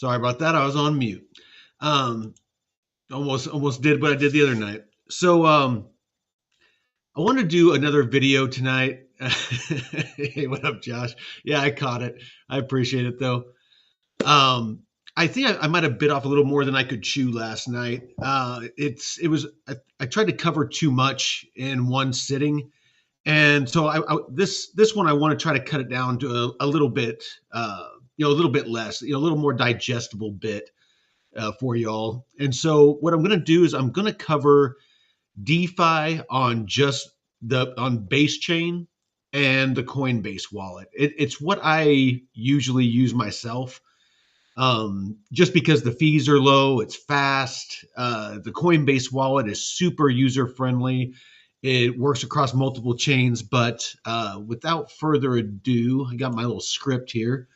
Sorry about that. I was on mute. Um, almost did what I did the other night. So I want to do another video tonight. Hey, what up, Josh? Yeah, I caught it. I appreciate it though. Um, I think I might have bit off a little more than I could chew last night. I tried to cover too much in one sitting, and so this one I want to try to cut it down to a little bit, a little bit less, a little more digestible bit for y'all. And so what I'm going to do is I'm going to cover DeFi on just on base chain and the Coinbase wallet. It's what I usually use myself. Just because the fees are low, it's fast. The Coinbase wallet is super user friendly. It works across multiple chains, but without further ado, I got my little script here.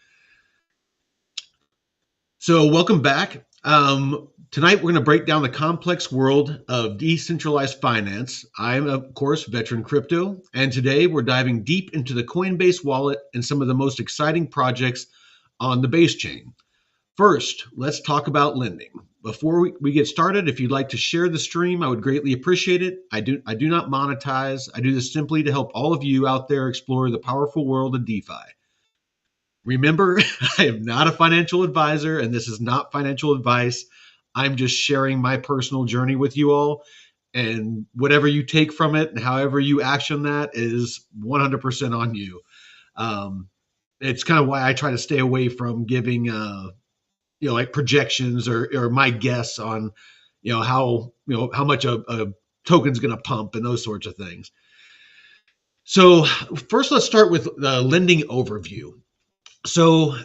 So welcome back. Tonight we're going to break down the complex world of decentralized finance. I'm, of course, Veteran Crypto, and today we're diving deep into the Coinbase wallet and some of the most exciting projects on the base chain. First, let's talk about lending. Before we get started, if you'd like to share the stream, I would greatly appreciate it. I do not monetize. I do this simply to help all of you out there explore the powerful world of DeFi. Remember, I am not a financial advisor, and this is not financial advice. I'm just sharing my personal journey with you all, and whatever you take from it and however you action that is 100% on you. It's kind of why I try to stay away from giving, like projections or my guess on, how much a token's going to pump and those sorts of things. So first, let's start with the lending overview. So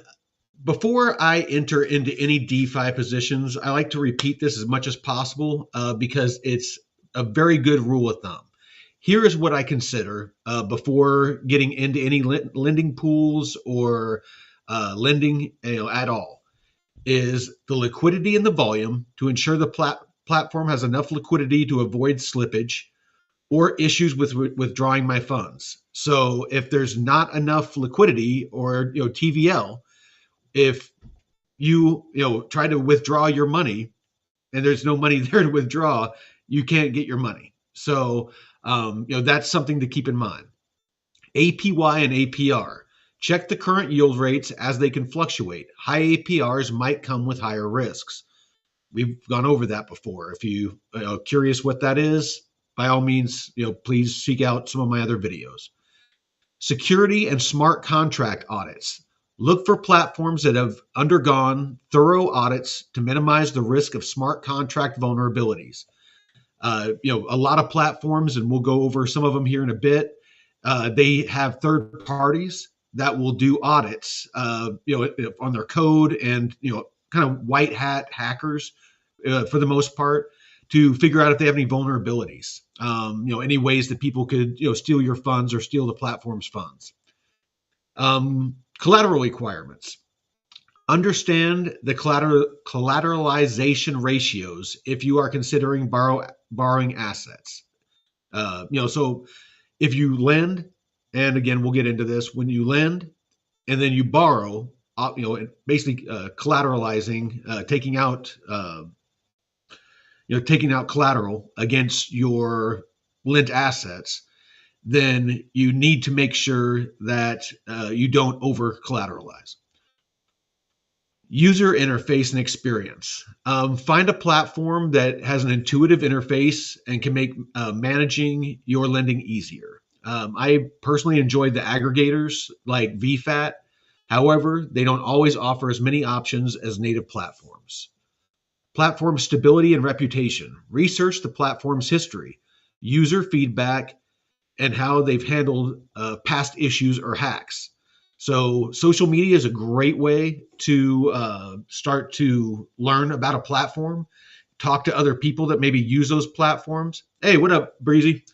before I enter into any DeFi positions, I like to repeat this as much as possible because it's a very good rule of thumb. Here is what I consider before getting into any lending pools or lending at all, is the liquidity and the volume to ensure the platform has enough liquidity to avoid slippage or issues with withdrawing my funds. So if there's not enough liquidity or TVL, if you try to withdraw your money and there's no money there to withdraw, you can't get your money. So that's something to keep in mind. APY and APR. Check the current yield rates as they can fluctuate. High APRs might come with higher risks. We've gone over that before. If you are curious what that is, by all means, please seek out some of my other videos. Security and smart contract audits. Look for platforms that have undergone thorough audits to minimize the risk of smart contract vulnerabilities. A lot of platforms, and we'll go over some of them here in a bit, they have third parties that will do audits, on their code and, kind of white hat hackers for the most part, to figure out if they have any vulnerabilities, any ways that people could, steal your funds or steal the platform's funds. Collateral requirements. Understand the collateralization ratios if you are considering borrowing assets. So if you lend, and again, we'll get into this, when you lend and then you borrow, basically collateralizing, taking out collateral against your lent assets, then you need to make sure that you don't over collateralize. User interface and experience. Find a platform that has an intuitive interface and can make managing your lending easier. I personally enjoy the aggregators like VFAT. However, they don't always offer as many options as native platforms. Platform stability and reputation. Research the platform's history, user feedback, and how they've handled past issues or hacks. So social media is a great way to start to learn about a platform, talk to other people that maybe use those platforms. Hey, what up, Breezy?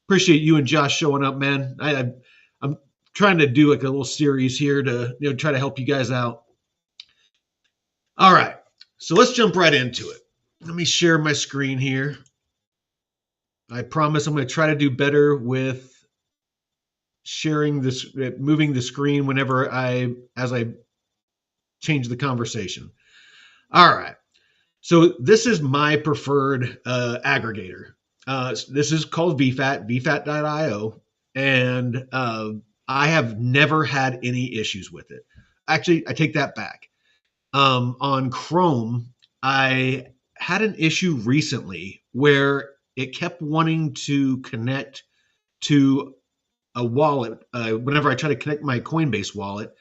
Appreciate you and Josh showing up, man. I'm trying to do like a little series here to try to help you guys out. All right, so let's jump right into it. Let me share my screen here. I promise I'm going to try to do better with sharing this, moving the screen as I change the conversation. All right. So this is my preferred aggregator. This is called VFAT, VFAT.io, and I have never had any issues with it. Actually, I take that back. On Chrome, I had an issue recently where it kept wanting to connect to a wallet. Whenever I try to connect my Coinbase wallet,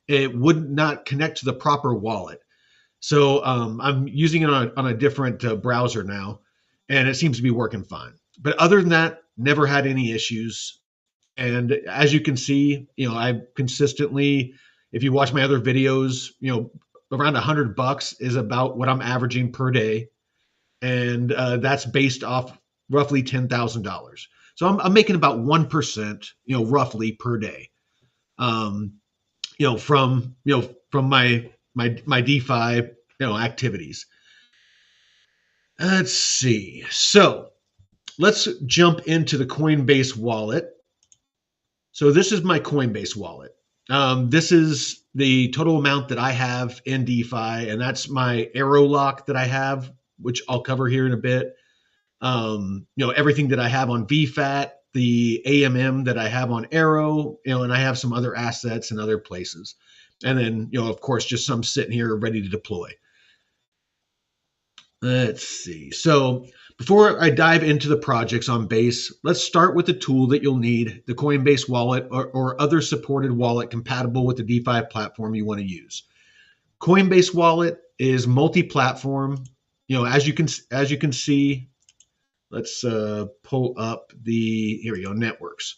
it would not connect to the proper wallet. So I'm using it on a different browser now, and it seems to be working fine. But other than that, never had any issues. And as you can see, I consistently, if you watch my other videos, around $100 is about what I'm averaging per day, and that's based off roughly $10,000. So I'm making about 1%, roughly per day. Um, from my DeFi, activities. Let's see. So let's jump into the Coinbase wallet. So this is my Coinbase wallet. This is the total amount that I have in DeFi, and that's my Arrow lock that I have, which I'll cover here in a bit. Everything that I have on VFAT, the AMM that I have on Arrow, and I have some other assets in other places. And then, of course, just some sitting here ready to deploy. Let's see. So before I dive into the projects on Base, let's start with the tool that you'll need, the Coinbase wallet or other supported wallet compatible with the DeFi platform you want to use. Coinbase wallet is multi-platform. As you can see, let's pull up here we go, networks.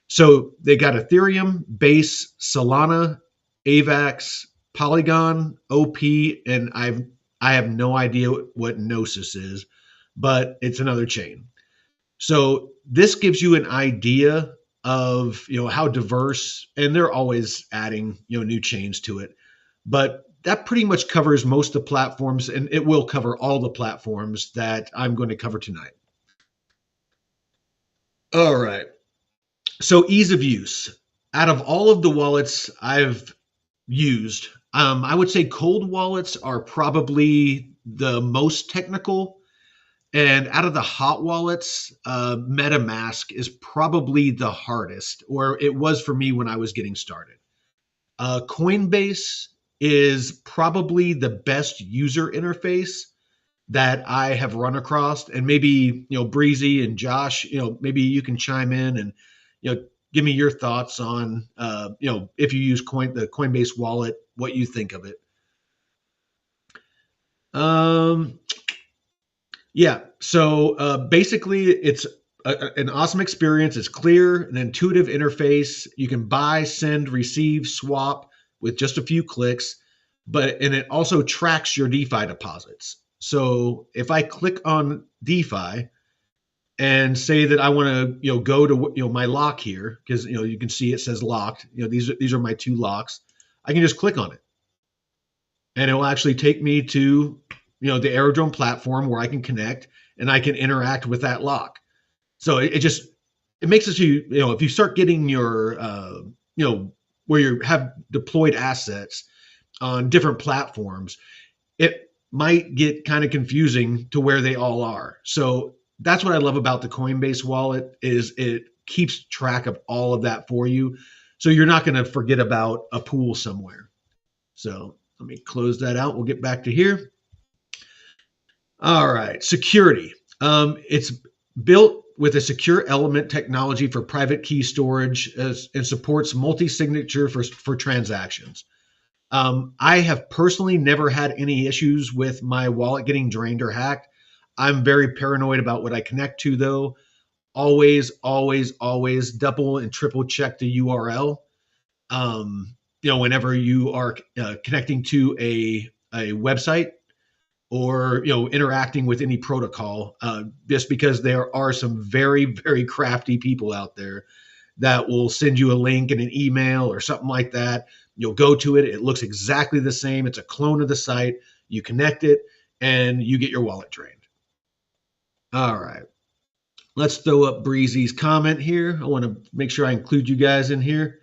So they got Ethereum, Base, Solana, AVAX, Polygon, OP, and I have no idea what Gnosis is, but it's another chain. So this gives you an idea of how diverse, and they're always adding new chains to it, but that pretty much covers most of the platforms, and it will cover all the platforms that I'm going to cover tonight. All right. So ease of use. Out of all of the wallets I've used, I would say cold wallets are probably the most technical. And out of the hot wallets, MetaMask is probably the hardest, or it was for me when I was getting started. Coinbase is probably the best user interface that I have run across. And maybe, Breezy and Josh, maybe you can chime in and, give me your thoughts on, if you use the Coinbase wallet, what you think of it. Yeah. So basically, it's an awesome experience. It's clear, an intuitive interface. You can buy, send, receive, swap with just a few clicks, and it also tracks your DeFi deposits. So if I click on DeFi and say that I want to, go to, my lock here, because, you can see it says locked, these are my two locks. I can just click on it and it will actually take me to, the Aerodrome platform where I can connect and I can interact with that lock. So it makes it so if you start getting your, where you have deployed assets on different platforms, it might get kind of confusing to where they all are. So that's what I love about the Coinbase wallet is it keeps track of all of that for you. So you're not going to forget about a pool somewhere. So let me close that out. We'll get back to here. All right. Security. It's built with a secure element technology for private key storage and supports multi-signature for transactions. I have personally never had any issues with my wallet getting drained or hacked. I'm very paranoid about what I connect to, though. Always, always, always double and triple check the URL. Whenever you are connecting to a website or interacting with any protocol, just because there are some very, very crafty people out there that will send you a link in an email or something like that. You'll go to it. It looks exactly the same. It's a clone of the site. You connect it and you get your wallet drained. All right. Let's throw up Breezy's comment here. I want to make sure I include you guys in here.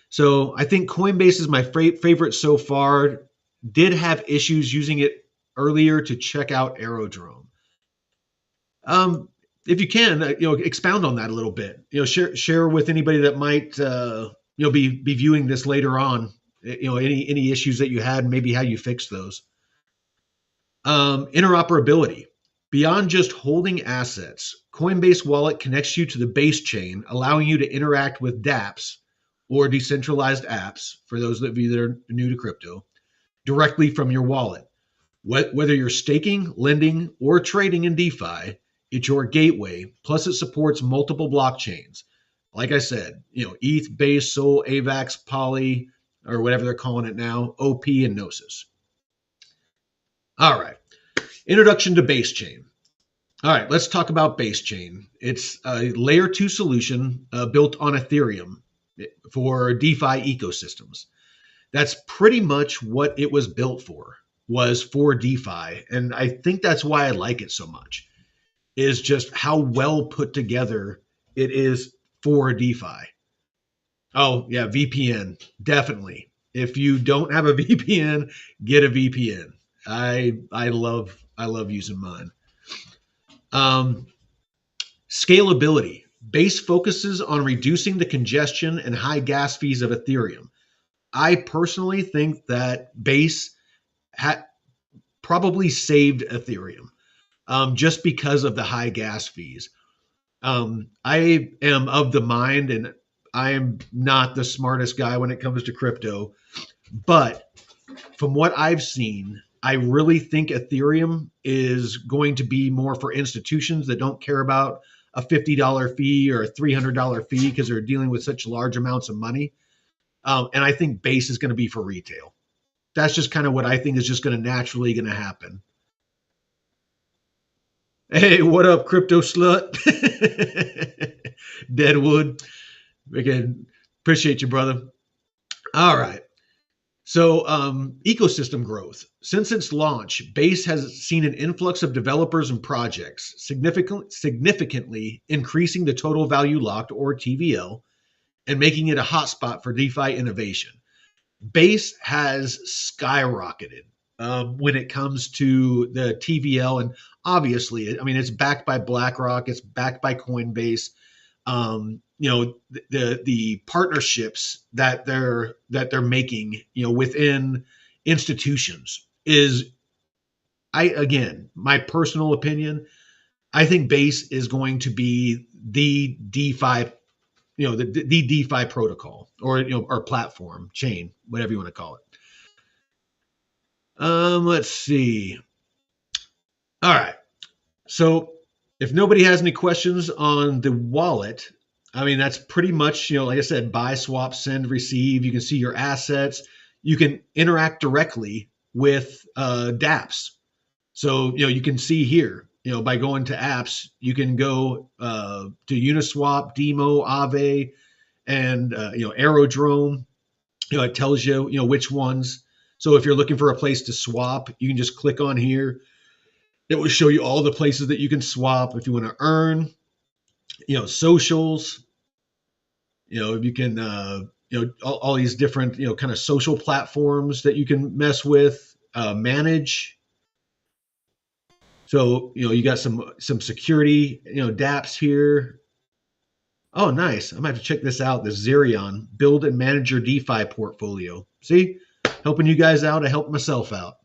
So I think Coinbase is my favorite so far. did have issues using it earlier to check out Aerodrome. If you can, expound on that a little bit. Share with anybody that might be viewing this later on. Any issues that you had, maybe how you fixed those. Interoperability. Beyond just holding assets, Coinbase Wallet connects you to the base chain, allowing you to interact with dApps or decentralized apps, for those of you that are new to crypto, directly from your wallet. Whether you're staking, lending, or trading in DeFi, it's your gateway. Plus, it supports multiple blockchains. Like I said, ETH, Base, Sol, AVAX, Poly, or whatever they're calling it now, OP, and Gnosis. All right. Introduction to Base Chain. All right, let's talk about Base Chain. It's a layer 2 solution built on Ethereum for DeFi ecosystems. That's pretty much what it was built for, was for DeFi. And I think that's why I like it so much, is just how well put together it is for DeFi. Oh, yeah, VPN, definitely. If you don't have a VPN, get a VPN. I love using mine. Scalability. Base focuses on reducing the congestion and high gas fees of Ethereum. I personally think that Base probably saved Ethereum just because of the high gas fees. I am of the mind, and I am not the smartest guy when it comes to crypto, but from what I've seen, I really think Ethereum is going to be more for institutions that don't care about a $50 fee or a $300 fee because they're dealing with such large amounts of money. And I think Base is going to be for retail. That's just kind of what I think is just going to naturally going to happen. Hey, what up, crypto slut? Deadwood. Again, appreciate you, brother. All right. So ecosystem growth. Since its launch, Base has seen an influx of developers and projects, significantly increasing the total value locked, or TVL, and making it a hotspot for DeFi innovation. Base has skyrocketed when it comes to the TVL, and obviously, I mean, it's backed by BlackRock, it's backed by Coinbase. The partnerships that they're making, within institutions is, my personal opinion, I think Base is going to be the DeFi, the DeFi protocol, or platform, chain, whatever you want to call it. Let's see. All right. So if nobody has any questions on the wallet, I mean, that's pretty much, like I said, buy, swap, send, receive. You can see your assets. You can interact directly with dApps. So, you can see here, by going to apps, you can go to Uniswap, Demo, Aave, and, Aerodrome. It tells you, which ones. So if you're looking for a place to swap, you can just click on here. It will show you all the places that you can swap. If you want to earn, socials, you can, all these different, kind of social platforms that you can mess with, manage. So, you got some security, dApps here. Oh, nice. I'm going to have to check this out. The Zerion, build and manage your DeFi portfolio. See, helping you guys out. I help myself out.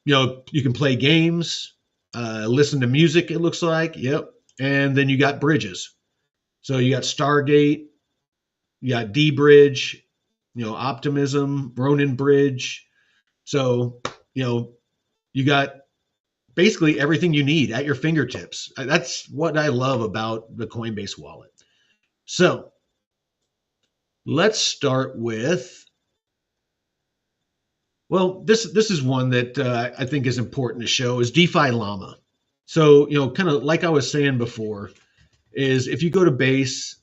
You can play games, listen to music, it looks like. Yep. And then you got bridges. So you got Stargate, you got D-Bridge, Optimism, Ronin Bridge. So, you got basically everything you need at your fingertips. That's what I love about the Coinbase wallet. So let's start with, well, this is one that I think is important to show, is DeFi Llama. So, kind of like I was saying before, is if you go to Base,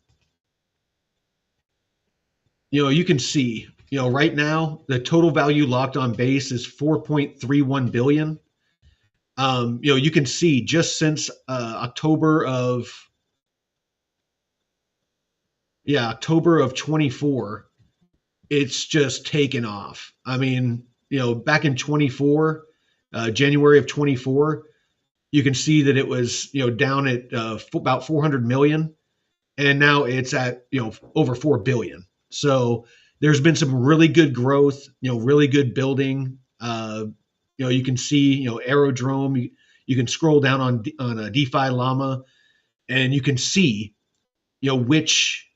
you can see, right now the total value locked on Base is 4.31 billion. You can see just since October of 24, it's just taken off. I mean, back in 24, January of 24, you can see that it was, down at about 400 million, and now it's at, over 4 billion. So there's been some really good growth, really good building. You can see, Aerodrome. You can scroll down on a DeFi Llama, and you can see, which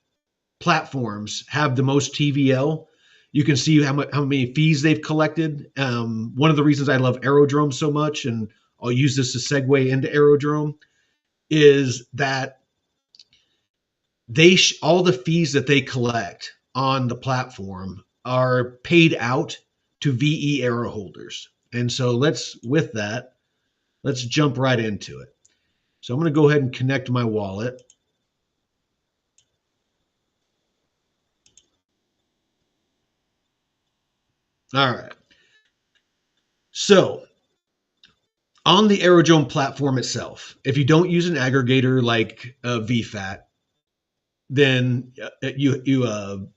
platforms have the most TVL. You can see how many fees they've collected. One of the reasons I love Aerodrome so much, and I'll use this to segue into Aerodrome, is that all the fees that they collect on the platform are paid out to VE Arrow holders. And so let's jump right into it. So I'm going to go ahead and connect my wallet. All right. So on the Aerodrome platform itself, if you don't use an aggregator like VFAT, then you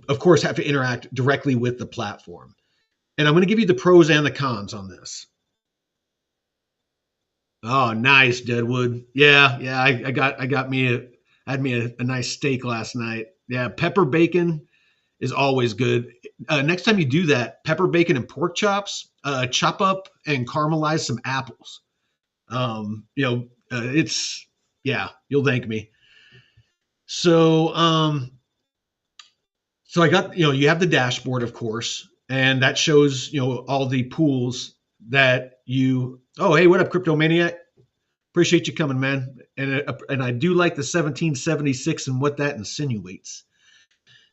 of course have to interact directly with the platform. And I'm going to give you the pros and the cons on this. Oh, nice, Deadwood. Yeah, I had me a nice steak last night. Yeah, pepper bacon is always good. Next time you do that, pepper bacon and pork chops, chop up and caramelize some apples. It's, yeah, you'll thank me. So, so I got, you have the dashboard, of course, and that shows, all the pools that oh, hey, what up, Crypto Maniac? Appreciate you coming, man. And I do like the 1776 and what that insinuates.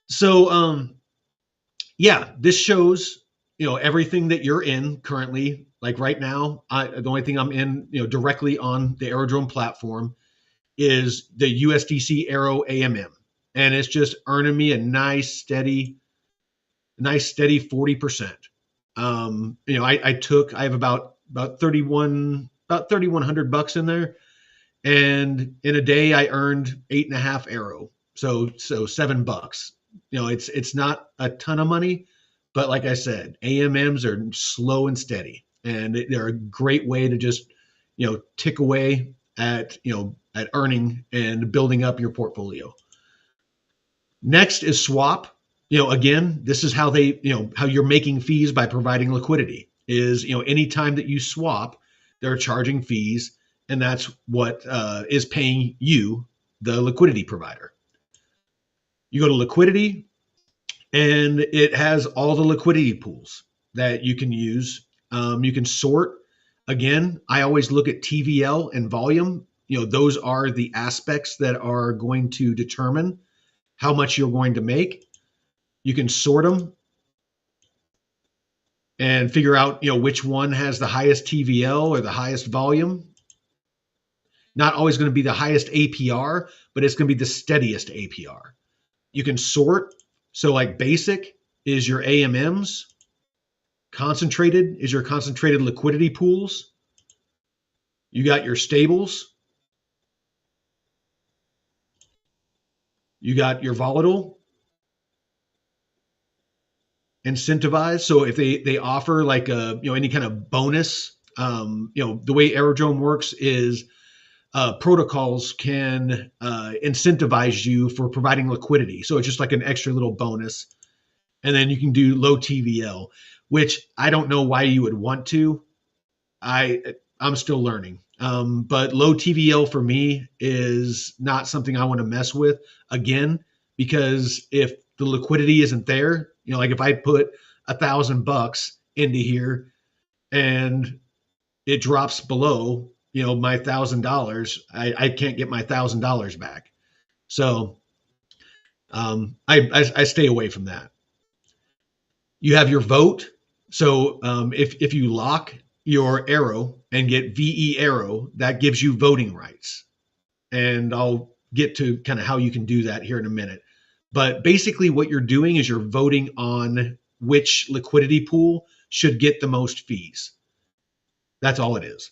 So, yeah, this shows, everything that you're in currently. Like right now, the only thing I'm in, directly on the Aerodrome platform is the USDC Arrow AMM. And it's just earning me a nice steady 40%. I have about 3,100 bucks in there. And in a day I earned 8.5 Arrow. So $7. It's not a ton of money, but like I said, AMMs are slow and steady, and they're a great way to just, tick away at earning and building up your portfolio. Next is swap. Again, this is how how you're making fees by providing liquidity is, anytime that you swap, they're charging fees, and that's what is paying you, the liquidity provider. You go to liquidity, and it has all the liquidity pools that you can use. You can sort. Again, I always look at TVL and volume. Those are the aspects that are going to determine how much you're going to make. You can sort them and figure out, which one has the highest TVL or the highest volume. Not always going to be the highest APR, but it's going to be the steadiest APR. You can sort. So like basic is your AMMs. Concentrated is your concentrated liquidity pools. You got your stables. You got your volatile. Incentivized. So if they offer like any kind of bonus, the way Aerodrome works is protocols can incentivize you for providing liquidity. So it's just like an extra little bonus. And then you can do low TVL, which I don't know why you would want to. I'm still learning. But low TVL for me is not something I want to mess with again, because if the liquidity isn't there, like if I put $1,000 into here and it drops below, my $1,000, I can't get my $1,000 back. So I stay away from that. You have your vote. So if you lock your Arrow and get VE Arrow, that gives you voting rights. And I'll get to kind of how you can do that here in a minute. But basically what you're doing is you're voting on which liquidity pool should get the most fees. That's all it is.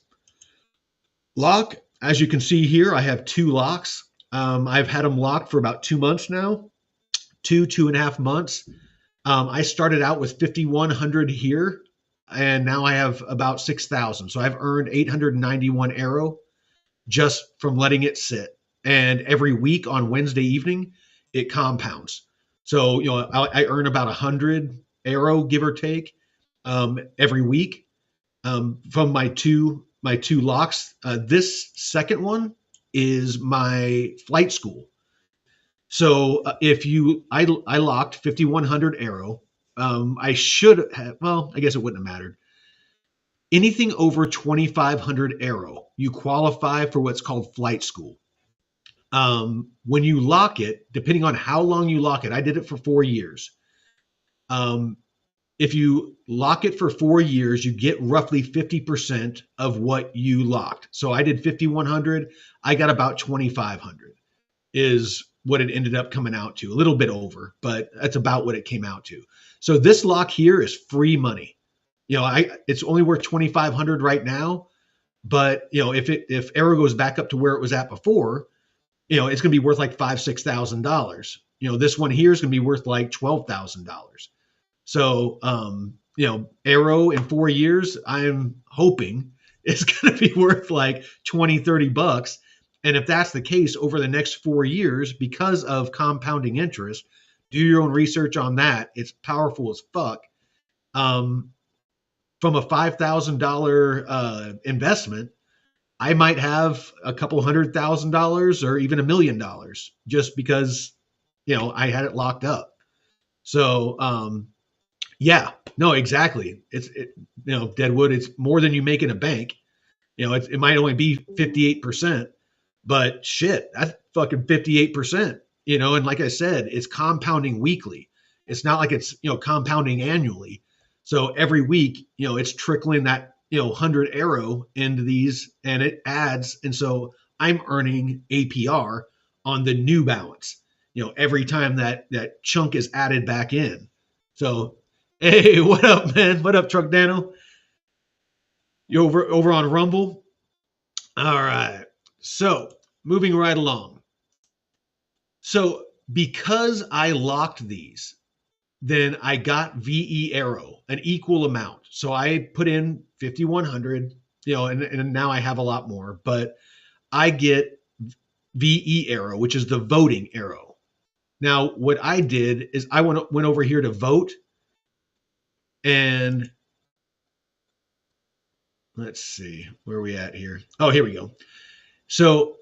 Lock, as you can see here, I have 2 locks. I've had them locked for about 2 months now, 2.5 months. I started out with 5,100 here, and now I have about 6,000. So I've earned 891 Arrow just from letting it sit. And every week on Wednesday evening, it compounds. So I earn about 100 Arrow, give or take, every week from my two locks. This second one is my flight school. So if you, I locked 5,100 Arrow. I should have, well, I guess it wouldn't have mattered. Anything over 2,500 Arrow, you qualify for what's called flight school. When you lock it, depending on how long you lock it, I did it for 4 years. Um, if you lock it for 4 years, you get roughly 50% of what you locked. So I did 5,100. I got about 2,500 is what it ended up coming out to. A little bit over, but that's about what it came out to. So this lock here is free money. It's only worth 2,500 right now, but if Arrow goes back up to where it was at before, it's going to be worth like $5,000-$6,000. This one here is going to be worth like $12,000. So, Arrow in 4 years, I'm hoping it's going to be worth like 20, $30. And if that's the case over the next 4 years, because of compounding interest, do your own research on that. It's powerful as fuck. From a $5,000 investment, I might have a couple $100,000 or even $1 million just because, I had it locked up. So, yeah, no, exactly. Deadwood, it's more than you make in a bank. It might only be 58%, but shit, that's fucking 58%, and like I said, it's compounding weekly. It's not like it's, compounding annually. So every week, it's trickling that, 100 Arrow into these and it adds. And so I'm earning APR on the new balance, every time that chunk is added back in. So, hey, what up, man? What up, Truck Dano? You over on Rumble? All right. So moving right along. So because I locked these, then I got VE Arrow, an equal amount. So I put in 5,100, and now I have a lot more, but I get VE Arrow, which is the voting arrow. Now, what I did is I went over here to vote, and let's see, where are we at here? Oh, here we go. So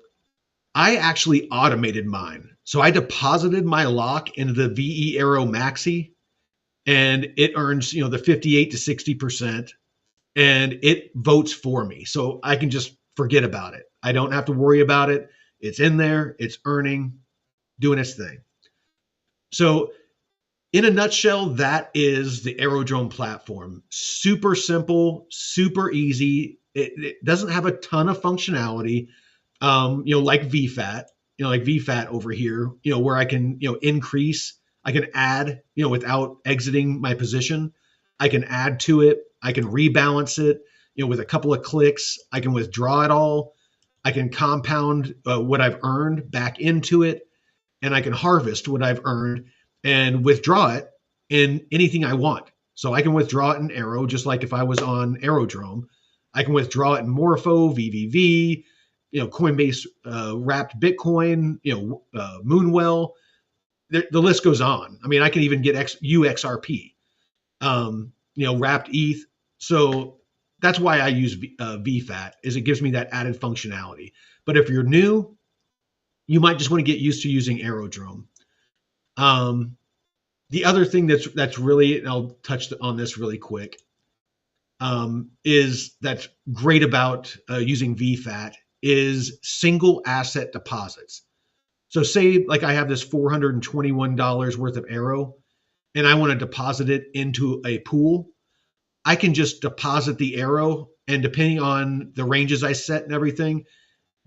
I actually automated mine. So I deposited my lock into the VE Arrow Maxi, and it earns, the 58 to 60%, and it votes for me. So I can just forget about it. I don't have to worry about it. It's in there, it's earning, doing its thing. So in a nutshell, that is the Aerodrome platform. Super simple, super easy. It doesn't have a ton of functionality, like VFAT, like VFAT over here, where I can, increase, I can add, without exiting my position. I can add to it. I can rebalance it, with a couple of clicks. I can withdraw it all. I can compound what I've earned back into it, and I can harvest what I've earned and withdraw it in anything I want. So I can withdraw it in Arrow, just like if I was on Aerodrome. I can withdraw it in Morpho, VVV, Coinbase wrapped Bitcoin, Moonwell. The list goes on. I mean, I can even get UXRP, wrapped ETH. So that's why I use VFAT, is it gives me that added functionality. But if you're new, you might just want to get used to using Aerodrome. The other thing that's really, and I'll touch on this really quick, is that's great about using VFAT is single asset deposits. So say like I have this $421 worth of Arrow and I want to deposit it into a pool. I can just deposit the Arrow, and depending on the ranges I set and everything,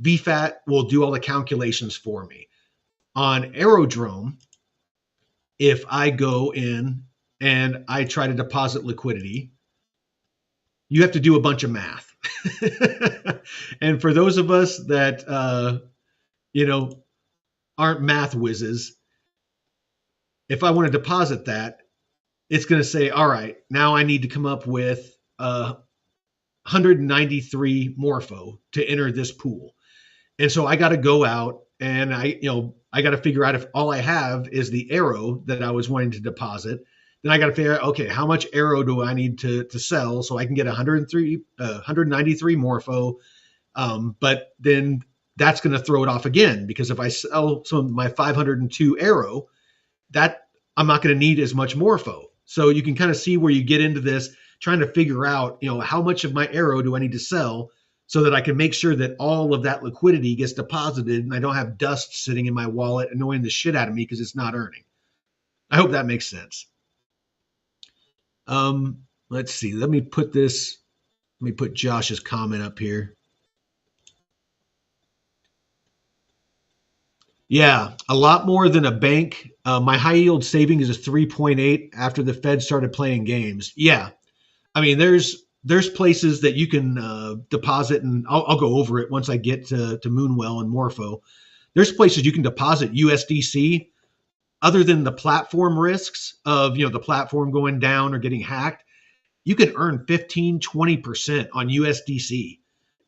VFAT will do all the calculations for me. On Aerodrome, if I go in and I try to deposit liquidity, you have to do a bunch of math. And for those of us that, aren't math whizzes, if I want to deposit that, it's going to say, all right, now I need to come up with 193 morpho to enter this pool. And so I got to go out and I got to figure out if all I have is the arrow that I was wanting to deposit. Then I got to figure out, okay, how much arrow do I need to sell so I can get 193 morpho. But then that's going to throw it off again, because if I sell some of my 502 arrow, that I'm not going to need as much morpho. So you can kind of see where you get into this, trying to figure out, how much of my arrow do I need to sell so that I can make sure that all of that liquidity gets deposited and I don't have dust sitting in my wallet annoying the shit out of me because it's not earning. I hope that makes sense. Let's see. Let me put Josh's comment up here. Yeah, a lot more than a bank. My high yield savings is 3.8 after the Fed started playing games. Yeah, I mean, there's places that you can deposit, and I'll go over it once I get to Moonwell and Morpho. There's places you can deposit USDC other than the platform risks of the platform going down or getting hacked. You can earn 15-20% on USDC.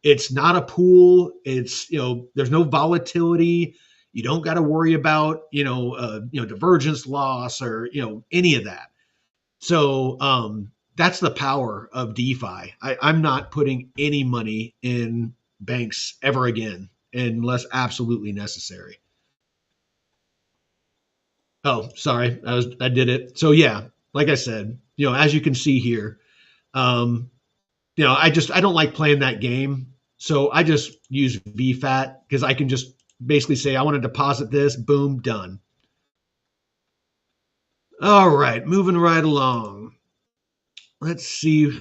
It's not a pool. It's there's no volatility. You don't got to worry about divergence loss or any of that. So that's the power of DeFi. I'm not putting any money in banks ever again unless absolutely necessary. Oh, sorry, I did it. So yeah, like I said, as you can see here, I don't like playing that game. So I just use VFAT because I can just basically say I want to deposit this, boom, done. All right, moving right along. Let's see.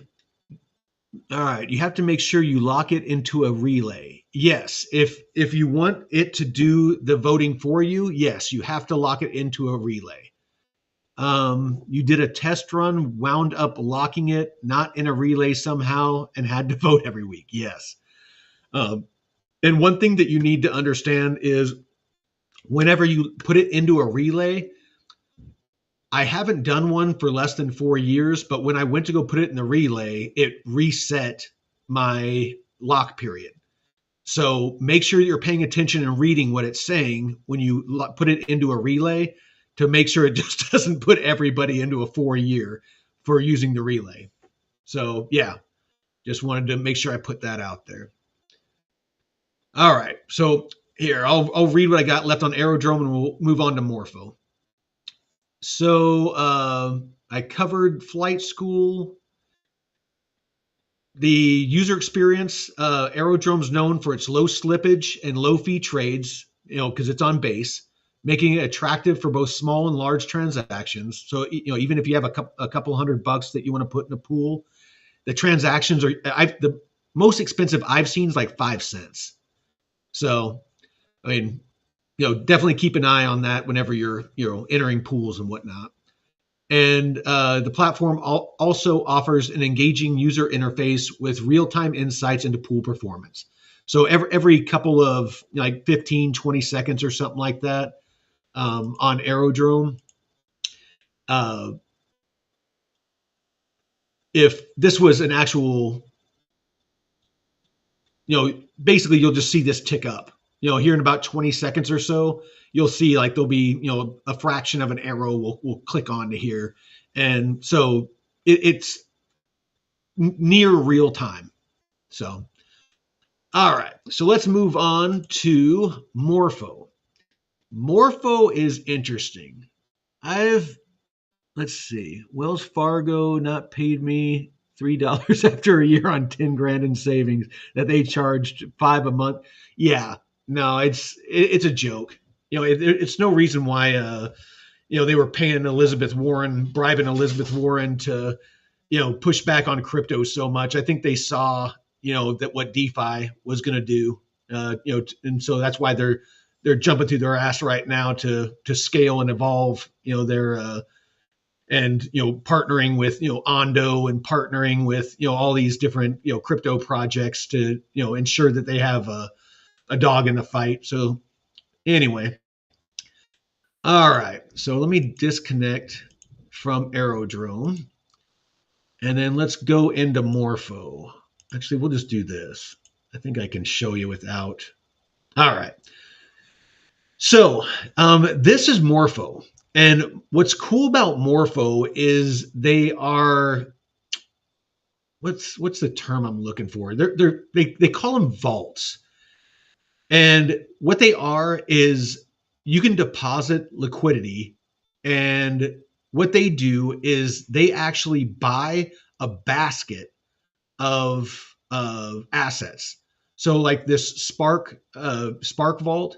All right, you have to make sure you lock it into a relay. Yes, if you want it to do the voting for you, yes, you have to lock it into a relay. You did a test run, wound up locking it, not in a relay somehow, and had to vote every week. Yes. And one thing that you need to understand is whenever you put it into a relay, I haven't done one for less than 4 years, but when I went to go put it in the relay, it reset my lock period. So make sure you're paying attention and reading what it's saying when you put it into a relay to make sure it just doesn't put everybody into a 4-year for using the relay. So yeah, just wanted to make sure I put that out there. All right, so here, I'll read what I got left on Aerodrome and we'll move on to Morpho. So I covered flight school. The user experience, Aerodrome's known for its low slippage and low fee trades, because it's on base, making it attractive for both small and large transactions. So, even if you have a couple $100 that you want to put in a pool, the transactions are, the most expensive I've seen is like 5 cents. So, I mean, definitely keep an eye on that whenever you're, entering pools and whatnot. And the platform also offers an engaging user interface with real-time insights into pool performance. So every couple of 15, 20 seconds or something like that on Aerodrome, if this was an actual, basically you'll just see this tick up. Here in about 20 seconds or so, you'll see there'll be, a fraction of an arrow will click onto here. And so it's near real time. So, all right. So let's move on to Morpho. Morpho is interesting. Let's see, Wells Fargo not paid me $3 after a year on 10 grand in savings that they charged $5 a month. Yeah, no, it's a joke. It's no reason why they were paying bribing Elizabeth Warren to push back on crypto so much. I think they saw that what DeFi was going to do, and so that's why they're jumping through their ass right now to scale and evolve their and partnering with Ondo and partnering with all these different crypto projects to ensure that they have a dog in the fight. So anyway, all right, so let me disconnect from Aerodrome. And then let's go into Morpho. Actually, we'll just do this. I think I can show you without. All right. So this is Morpho. And what's cool about Morpho is they are, what's the term I'm looking for? They call them vaults. And what they are is you can deposit liquidity, and what they do is they actually buy a basket of assets. So like this Spark Vault,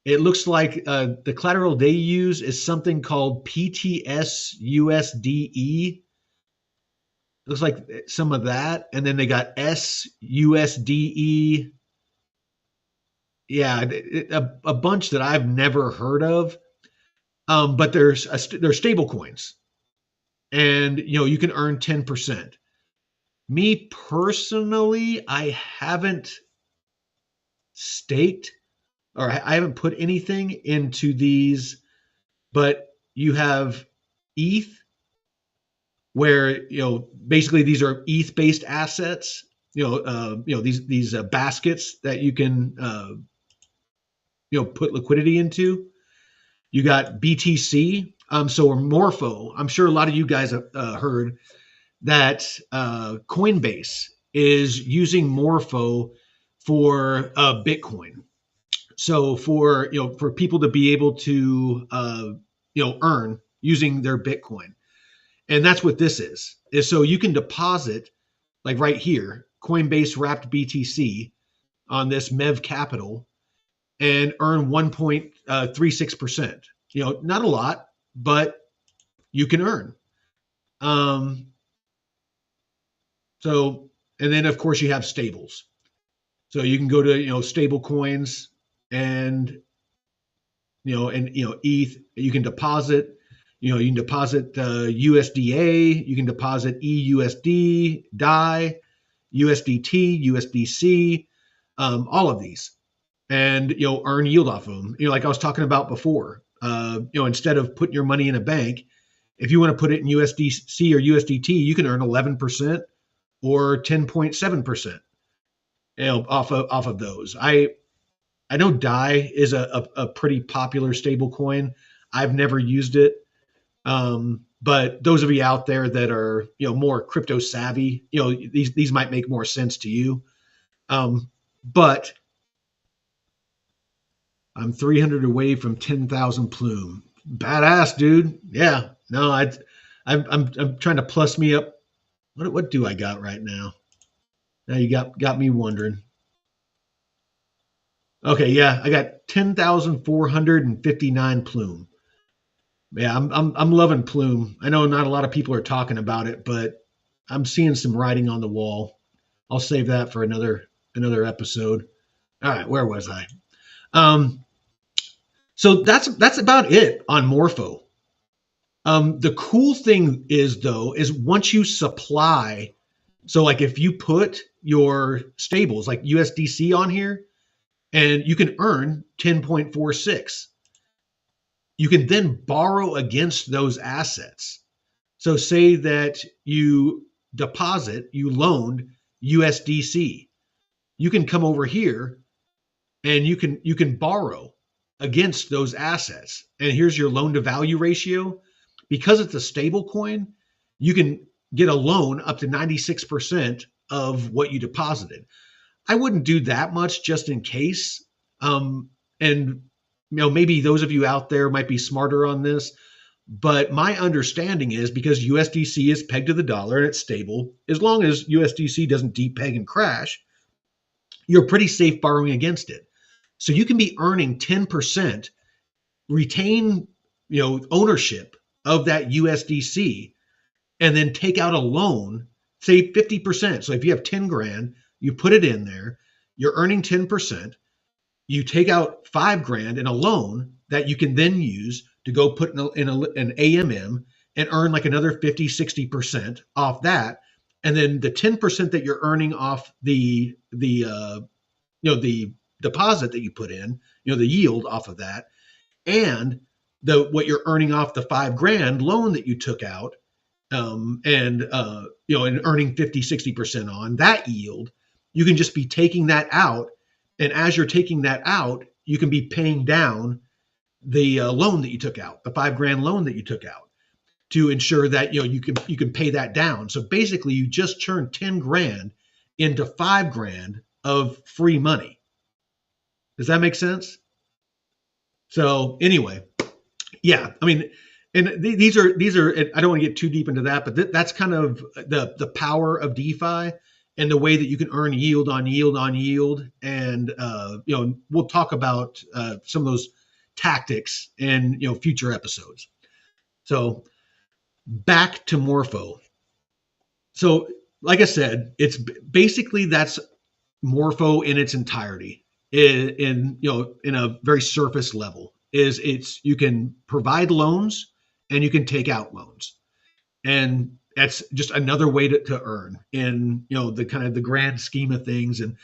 it looks like the collateral they use is something called PTS USDE. Looks like some of that, and then they got SUSDE. Yeah, a bunch that I've never heard of. But there's stable coins, and you can earn 10%. Me personally, I haven't staked, or I haven't put anything into these, but you have ETH, where basically these are ETH based assets. These baskets that you can put liquidity into. You got BTC. So Morpho. I'm sure a lot of you guys have heard that Coinbase is using Morpho for Bitcoin. So for people to be able to earn using their Bitcoin, and that's what this is so you can deposit, like right here, Coinbase wrapped BTC on this MEV Capital and earn 1.36%. Not a lot, but you can earn. So, and then of course you have stables. So you can go to stable coins and ETH. You can deposit. You can deposit USDA. You can deposit EUSD, DAI, USDT, USDC, all of these, and earn yield off of them. Like I was talking about before. Instead of putting your money in a bank, if you want to put it in USDC or USDT, you can earn 11% or 10.7%. Off of those. I know DAI is a pretty popular stable coin. I've never used it. But those of you out there that are, more crypto savvy, these might make more sense to you. But I'm 300 away from 10,000 plume. Badass, dude. Yeah. No, I'm trying to plus me up. What do I got right now? Now you got me wondering. Okay, yeah, I got 10,459 plume. Yeah, I'm loving plume. I know not a lot of people are talking about it, but I'm seeing some writing on the wall. I'll save that for another episode. All right, where was I? So that's about it on Morpho. The cool thing is once you supply, so like if you put your stables like USDC on here, and you can earn 10.46. You can then borrow against those assets. So say that you loaned USDC. You can come over here and you can borrow against those assets. And here's your loan to value ratio. Because it's a stable coin, you can get a loan up to 96% of what you deposited. I wouldn't do that much just in case. And maybe those of you out there might be smarter on this, but my understanding is because USDC is pegged to the dollar and it's stable, as long as USDC doesn't depeg and crash, you're pretty safe borrowing against it. So you can be earning 10%, retain ownership of that USDC, and then take out a loan, say 50%. So if you have 10 grand, you put it in there, you're earning 10%, you take out 5 grand in a loan that you can then use to go put in an AMM and earn like another 50, 60% off that. And then the 10% that you're earning off the deposit that you put in, the yield off of that, and what you're earning off the $5,000 loan that you took out, and earning 50-60% on that yield, you can just be taking that out, and as you're taking that out, you can be paying down the loan that you took out, the $5,000 loan that you took out, to ensure that you can pay that down. So basically, you just turned 10 grand into 5 grand of free money. Does that make sense? So anyway, yeah, I mean, and these are I don't want to get too deep into that, but that's kind of the power of DeFi and the way that you can earn yield on yield on yield. And we'll talk about some of those tactics in future episodes. So back to Morpho. So like I said, it's basically that's Morpho in its entirety in a very surface level. You can provide loans and you can take out loans, and that's just another way to earn in the kind of the grand scheme of things. And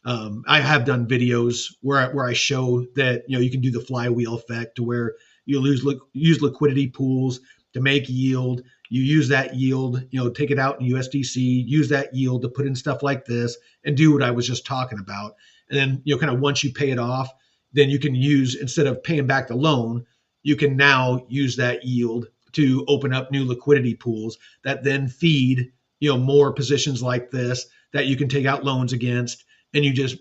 I have done videos where I show that you can do the flywheel effect, to where you use liquidity pools to make yield. You use that yield, take it out in USDC, use that yield to put in stuff like this and do what I was just talking about. And then, kind of once you pay it off, then you can use, instead of paying back the loan, you can now use that yield to open up new liquidity pools that then feed, more positions like this that you can take out loans against. And you just,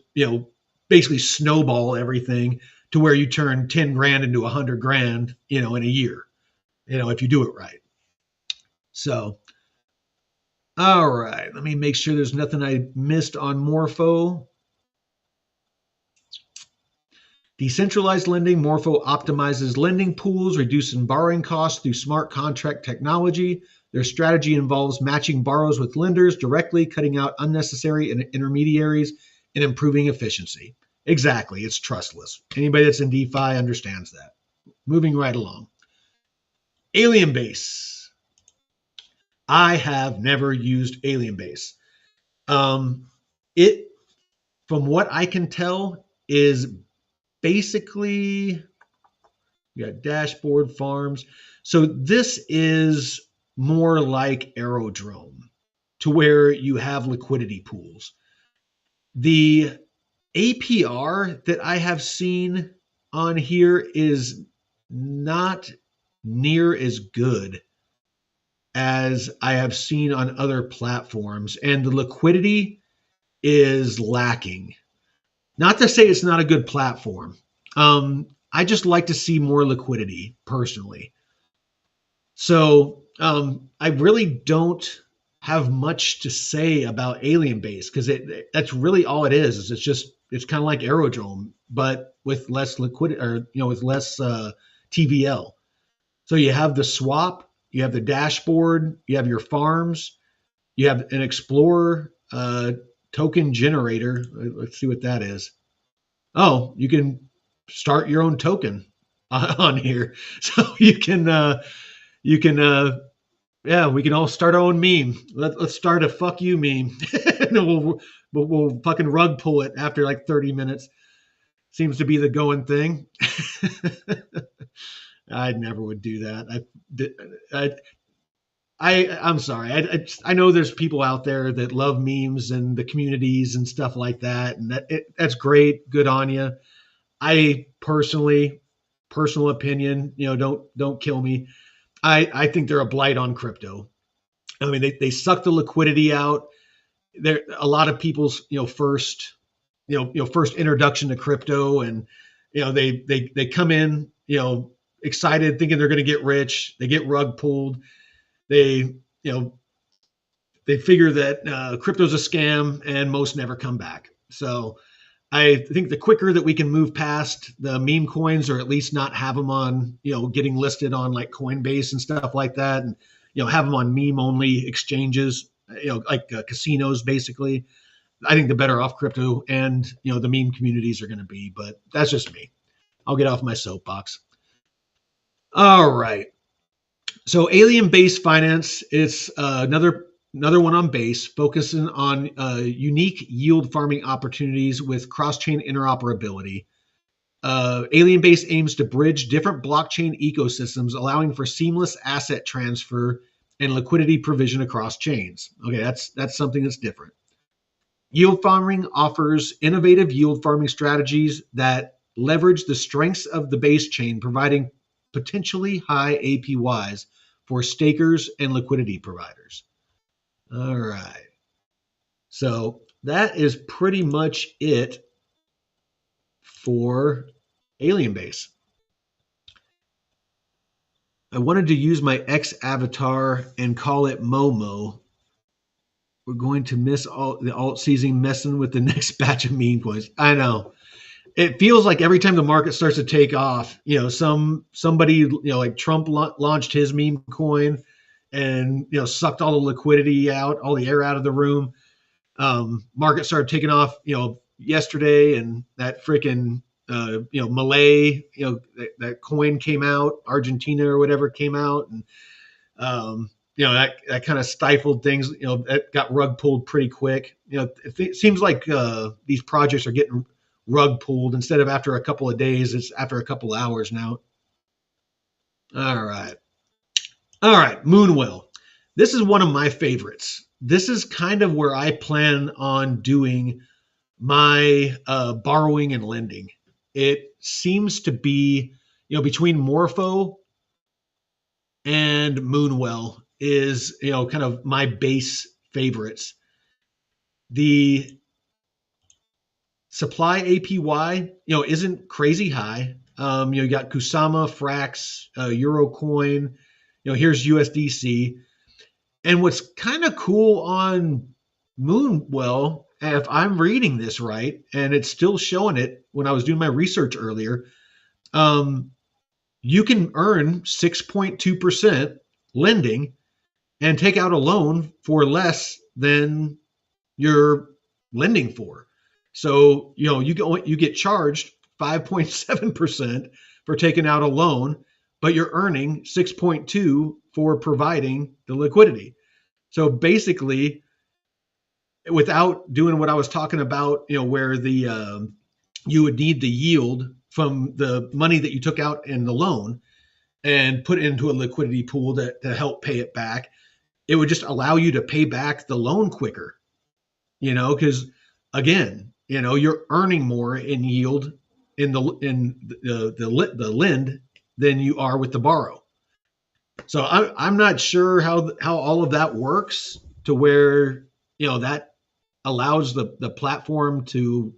basically snowball everything to where you turn 10 grand into 100 grand, in a year, if you do it right. So, all right, let me make sure there's nothing I missed on Morpho. Decentralized lending. Morpho optimizes lending pools, reducing borrowing costs through smart contract technology. Their strategy involves matching borrowers with lenders directly, cutting out unnecessary intermediaries, and improving efficiency. Exactly, it's trustless. Anybody that's in DeFi understands that. Moving right along. Alienbase. I have never used Alienbase. It, from what I can tell, is basically, you got dashboard farms. So this is more like Aerodrome, to where you have liquidity pools. The APR that I have seen on here is not near as good as I have seen on other platforms, and the liquidity is lacking. Not to say it's not a good platform. I just like to see more liquidity personally. So I really don't have much to say about Alienbase, because that's really all it is. It's kind of like Aerodrome, but with less liquidity, or with less TVL. So you have the swap, you have the dashboard, you have your farms, you have an Explorer token generator. Let's see what that is. Oh, you can start your own token on here. So we can all start our own meme. Let's start a fuck you meme. And we'll fucking rug pull it after like 30 minutes. Seems to be the going thing. I never would do that. I'm sorry. I know there's people out there that love memes and the communities and stuff like that, and that's great. Good on you. I personal opinion, don't kill me. I think they're a blight on crypto. I mean, they suck the liquidity out. They're a lot of people's first introduction to crypto, and they come in excited, thinking they're going to get rich. They get rug pulled. They figure that crypto's a scam, and most never come back. So I think the quicker that we can move past the meme coins, or at least not have them on, getting listed on like Coinbase and stuff like that, and have them on meme only exchanges, like casinos, basically, I think the better off crypto and the meme communities are going to be. But that's just me. I'll get off my soapbox. All right. So Alienbase Finance is another one on Base, focusing on unique yield farming opportunities with cross-chain interoperability. Alien Base aims to bridge different blockchain ecosystems, allowing for seamless asset transfer and liquidity provision across chains. Okay, that's something that's different. Yield farming offers innovative yield farming strategies that leverage the strengths of the base chain, providing potentially high APYs for stakers and liquidity providers. All right. So that is pretty much it for Alien Base. I wanted to use my X avatar and call it Momo. We're going to miss all the alt season messing with the next batch of meme coins. I know. It feels like every time the market starts to take off, somebody, like Trump launched his meme coin and, sucked all the liquidity out, all the air out of the room. Market started taking off, yesterday, and that freaking, Malay, that coin came out, Argentina or whatever came out, and that kind of stifled things. That got rug pulled pretty quick. It seems like these projects are getting rug pulled instead of after a couple of days. It's after a couple of hours now. All right. Moonwell. This is one of my favorites. This is kind of where I plan on doing my borrowing and lending. It seems to be, between Morpho and Moonwell is, kind of my base favorites. The supply APY, isn't crazy high. You got Kusama, Frax, Eurocoin, here's USDC. And what's kind of cool on Moonwell, if I'm reading this right, and it's still showing it when I was doing my research earlier, you can earn 6.2% lending and take out a loan for less than you're lending for. So, you get charged 5.7% for taking out a loan, but you're earning 6.2 for providing the liquidity. So basically, without doing what I was talking about, where the you would need the yield from the money that you took out in the loan and put it into a liquidity pool to help pay it back, it would just allow you to pay back the loan quicker, because again, you're earning more in yield in the lend than you are with the borrow. So I'm not sure how all of that works to where, that allows the platform to,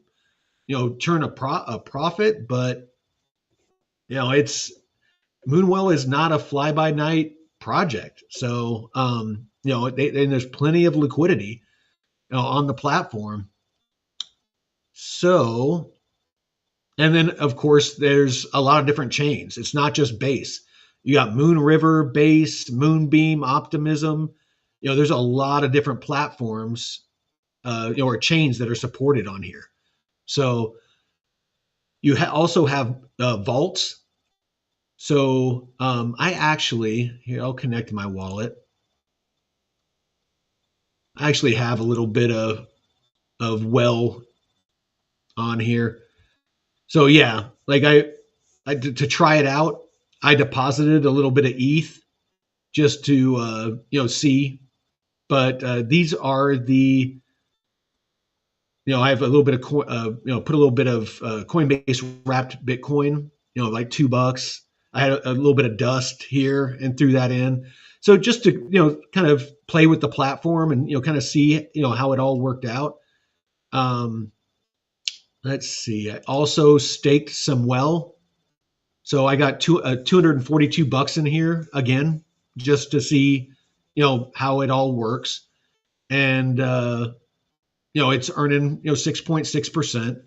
turn a profit, but it's Moonwell is not a fly by night project. So, and there's plenty of liquidity, on the platform. So, and then of course there's a lot of different chains. It's not just Base. You got Moon River, Base, Moonbeam, Optimism. There's a lot of different platforms, or chains that are supported on here. So you also have vaults. So I actually, here, I'll connect my wallet. I actually have a little bit of well on here. So yeah, like I to try it out, I deposited a little bit of ETH just to see. But these are the, I have a little bit of put a little bit of Coinbase wrapped Bitcoin, like $2. I had a little bit of dust here and threw that in. So just to, kind of play with the platform and, kind of see, how it all worked out. Let's see. I also staked some well. So I got $242 in here again, just to see, how it all works. And, it's earning, 6.6%.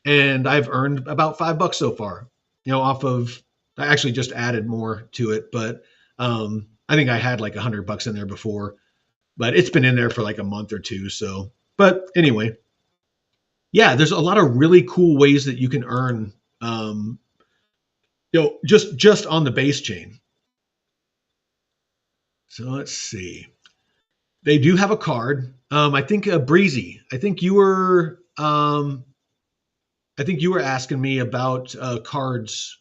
And I've earned about $5 so far, off of, I actually just added more to it, but I think I had like $100 in there before, but it's been in there for like a month or two. So, but anyway, yeah, there's a lot of really cool ways that you can earn, just on the base chain. So let's see. They do have a card. I think Breezy. I think you were I think you were asking me about cards,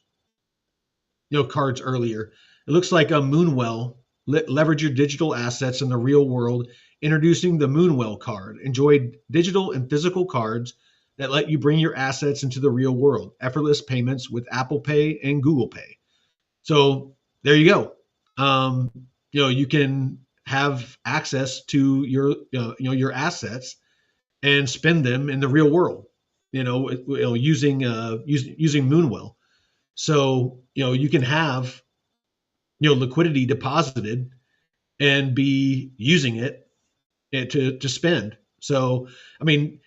cards earlier. It looks like a Moonwell leverage your digital assets in the real world, introducing the Moonwell card. Enjoy digital and physical cards that let you bring your assets into the real world. Effortless payments with Apple Pay and Google Pay. So there you go. Um, you can have access to your assets and spend them in the real world. Using Moonwell. So you can have liquidity deposited and be using it to spend. So I mean,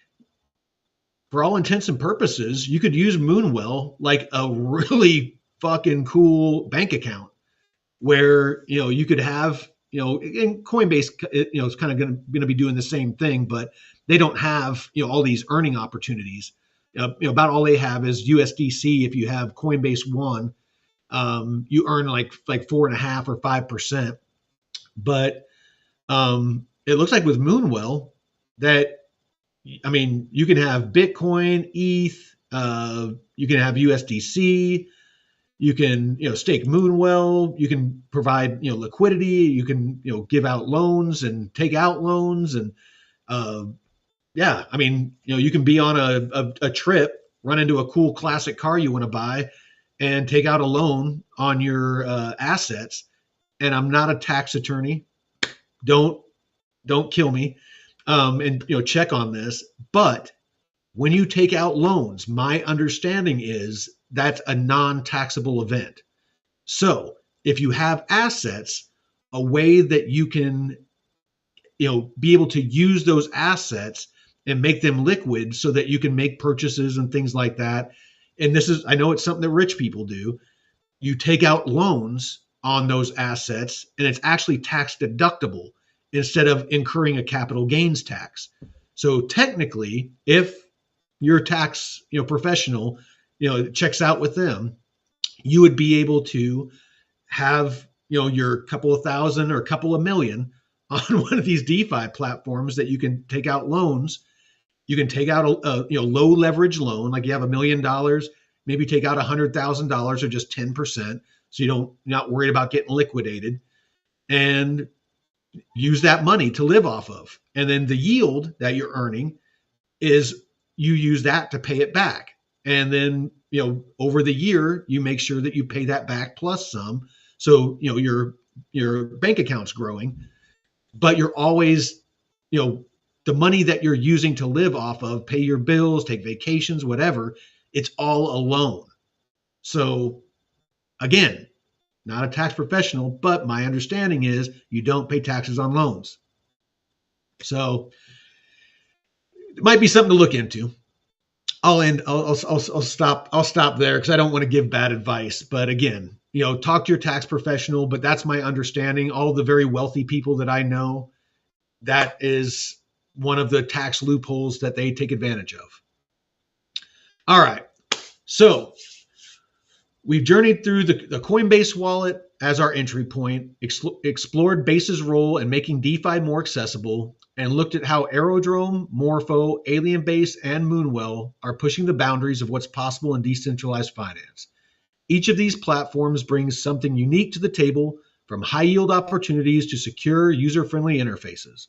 for all intents and purposes, you could use Moonwell like a really fucking cool bank account where you could have and Coinbase is kind of going to be doing the same thing, but they don't have all these earning opportunities. About all they have is USDC. If you have Coinbase One, you earn like 4.5 or 5%. But it looks like with Moonwell that you can have Bitcoin, ETH, you can have USDC. You can, stake Moonwell. You can provide, liquidity. You can, give out loans and take out loans. And yeah, you can be on a trip, run into a cool classic car you want to buy, and take out a loan on your assets. And I'm not a tax attorney. Don't kill me. And check on this. But when you take out loans, my understanding is that's a non-taxable event. So if you have assets, a way that you can, be able to use those assets and make them liquid so that you can make purchases and things like that. And I know it's something that rich people do. You take out loans on those assets and it's actually tax deductible instead of incurring a capital gains tax. So technically, if your tax professional checks out with them, you would be able to have your couple of thousand or a couple of million on one of these DeFi platforms that you can take out loans. You can take out a low leverage loan, like you have $1 million, maybe take out $100,000 or just 10%, so you're not worried about getting liquidated, and use that money to live off of. And then the yield that you're earning is you use that to pay it back. And then, over the year, you make sure that you pay that back plus some. So, your bank account's growing, but you're always, the money that you're using to live off of, pay your bills, take vacations, whatever, it's all a loan. So again, not a tax professional, but my understanding is you don't pay taxes on loans. So it might be something to look into. I'll stop there because I don't want to give bad advice. But again, talk to your tax professional. But that's my understanding. All the very wealthy people that I know, that is one of the tax loopholes that they take advantage of. All right. So we've journeyed through the Coinbase wallet as our entry point, explored Base's role in making DeFi more accessible, and looked at how Aerodrome, Morpho, Alien Base, and Moonwell are pushing the boundaries of what's possible in decentralized finance. Each of these platforms brings something unique to the table, from high-yield opportunities to secure, user-friendly interfaces.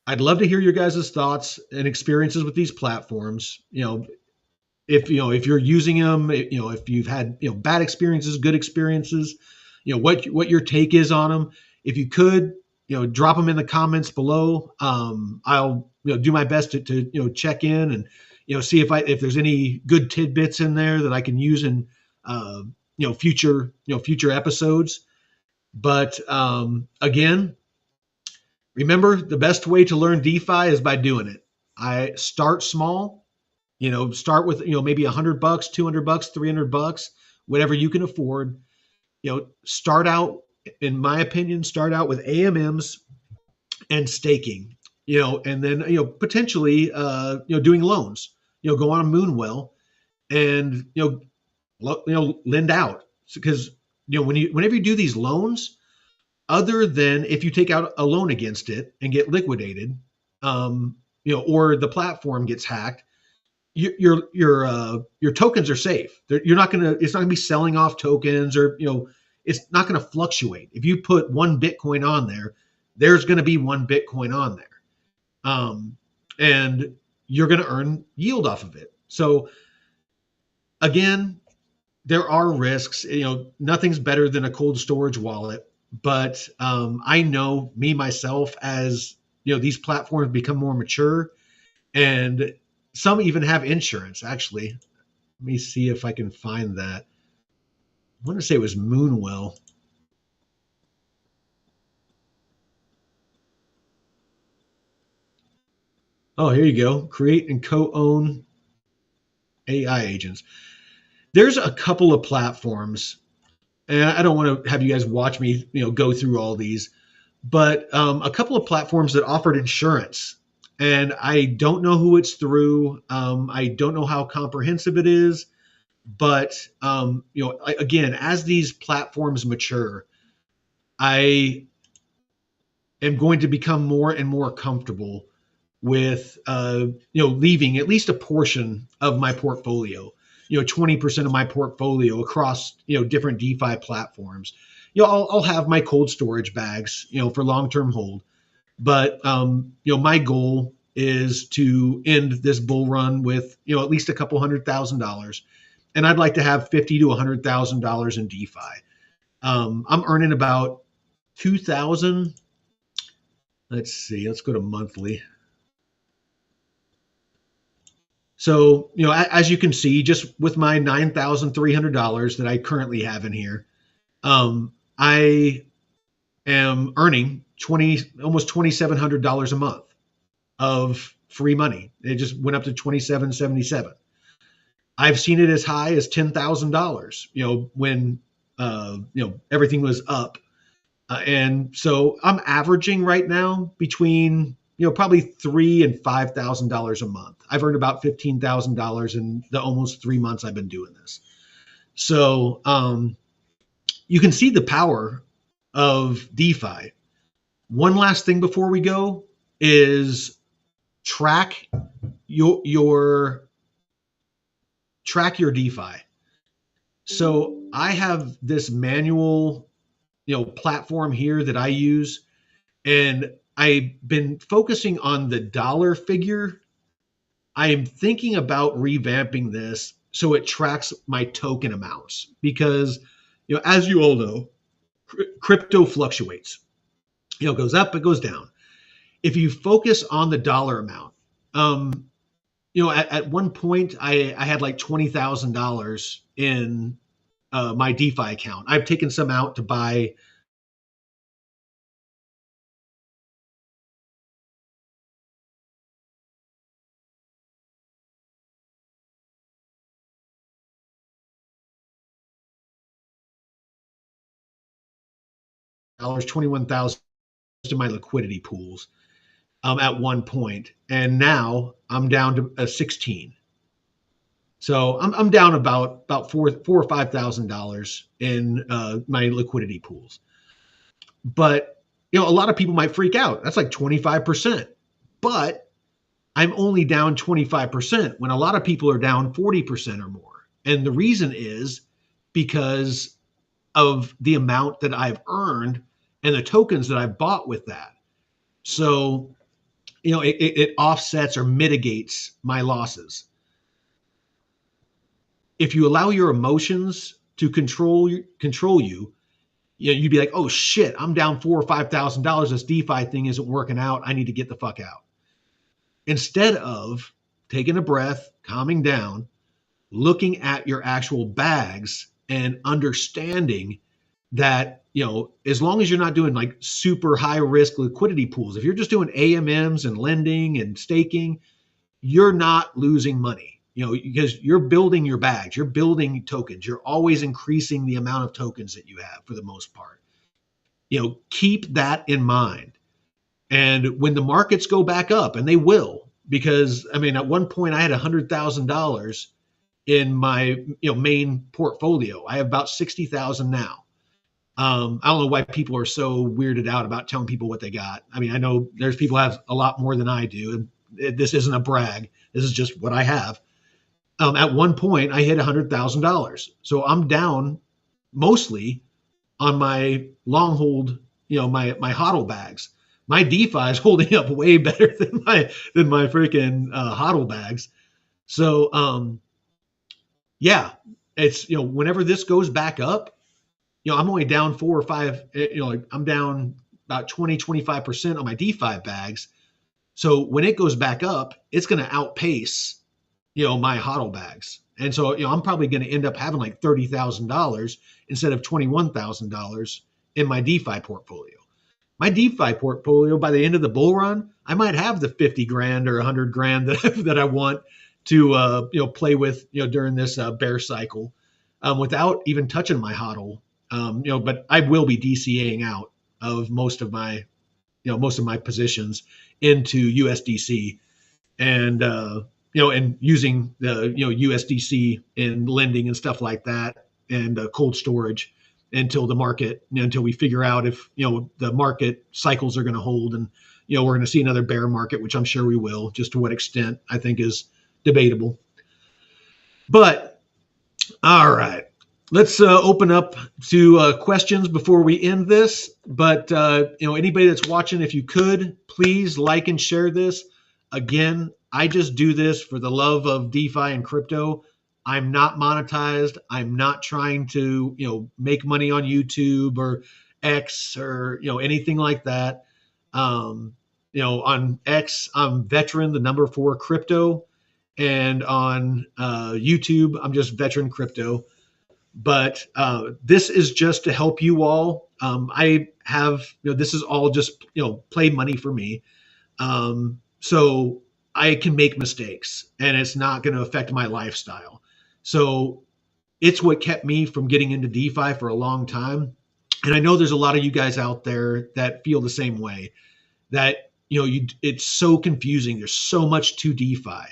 I'd love to hear your guys' thoughts and experiences with these platforms. If you're using them, if you've had bad experiences, good experiences, what your take is on them. If you could, drop them in the comments below. I'll do my best to check in and see if there's any good tidbits in there that I can use in future episodes. But again, remember, the best way to learn DeFi is by doing it. I start small. Start with maybe $100, $200, $300, whatever you can afford. Start out, in my opinion, with AMMs and staking. And then potentially doing loans. Go on a Moonwell and lend out, because whenever you do these loans, other than if you take out a loan against it and get liquidated, or the platform gets hacked, your tokens are safe. You're not gonna it's not gonna be selling off tokens, or it's not gonna fluctuate. If you put one Bitcoin on there, there's gonna be one Bitcoin on there, and you're gonna earn yield off of it. So again, there are risks. Nothing's better than a cold storage wallet, but I know me myself, as these platforms become more mature, and some even have insurance. Actually, let me see if I can find that. I want to say it was Moonwell. Oh, here you go. Create and co-own AI agents. There's a couple of platforms, and I don't want to have you guys watch me, go through all these, but a couple of platforms that offered insurance, and I don't know who it's through. I don't know how comprehensive it is, but again, as these platforms mature, I am going to become more and more comfortable with leaving at least a portion of my portfolio, 20% of my portfolio across different DeFi platforms. I'll have my cold storage bags for long-term hold, but my goal is to end this bull run with at least a couple $100,000, and I'd like to have $50,000 to $100,000 in DeFi. I'm earning about 2,000. Let's see. Let's go to monthly. So, as you can see, just with my $9,300 that I currently have in here, I am earning almost $2,700 a month of free money. It just went up to $2,777. I've seen it as high as $10,000, when everything was up. And so I'm averaging right now between probably $3,000 and $5,000 a month. I've earned about $15,000 in the almost 3 months I've been doing this. So you can see the power of DeFi. One last thing before we go is track your DeFi. So I have this manual platform here that I use, and I've been focusing on the dollar figure. I am thinking about revamping this so it tracks my token amounts, because as you all know, crypto fluctuates. It goes up, it goes down. If you focus on the dollar amount, at one point I had like $20,000 in my DeFi account. I've taken some out to buy dollars, 21,000 to my liquidity pools at one point, and now I'm down to a 16. So I'm down about four or $5,000 in my liquidity pools. But a lot of people might freak out. That's like 25%. But I'm only down 25% when a lot of people are down 40% or more. And the reason is because of the amount that I've earned and the tokens that I've bought with that. So, it offsets or mitigates my losses. If you allow your emotions to control you, you'd be like, oh shit, I'm down $4,000 or $5,000. This DeFi thing isn't working out. I need to get the fuck out. Instead of taking a breath, calming down, looking at your actual bags and understanding that, as long as you're not doing like super high risk liquidity pools, if you're just doing AMMs and lending and staking, you're not losing money, because you're building your bags, you're building tokens, you're always increasing the amount of tokens that you have for the most part. Keep that in mind. And when the markets go back up, and they will, because at one point I had $100,000 in my main portfolio. I have about 60,000 now. I don't know why people are so weirded out about telling people what they got. I know there's people who have a lot more than I do, and this isn't a brag. This is just what I have. At one point, I hit $100,000. So I'm down mostly on my long hold, my hodl bags. My DeFi is holding up way better than my freaking hodl bags. So yeah, it's whenever this goes back up, I'm only down 4 or 5. Like I'm down about 20-25% on my DeFi bags. So when it goes back up, it's going to outpace my hodl bags. And so, I'm probably going to end up having like $30,000 instead of $21,000 in my DeFi portfolio. My DeFi portfolio, by the end of the bull run, I might have the 50 grand or 100 grand that I want to, play with, during this bear cycle, without even touching my hodl. But I will be DCAing out of most of my positions into USDC, and and using the USDC in lending and stuff like that, and cold storage until the market, until we figure out if the market cycles are going to hold, and we're going to see another bear market, which I'm sure we will. Just to what extent, I think, is debatable. But all right, let's open up to questions before we end this. But anybody that's watching, if you could, please like and share this. Again, I just do this for the love of DeFi and crypto. I'm not monetized. I'm not trying to, make money on YouTube or X or, anything like that. On X, I'm veteran, the number 4 crypto. And on YouTube, I'm just veteran crypto. But this is just to help you all. I have, this is all just, play money for me. So I can make mistakes and it's not going to affect my lifestyle. So it's what kept me from getting into DeFi for a long time. And I know there's a lot of you guys out there that feel the same way, that, it's so confusing. There's so much to DeFi.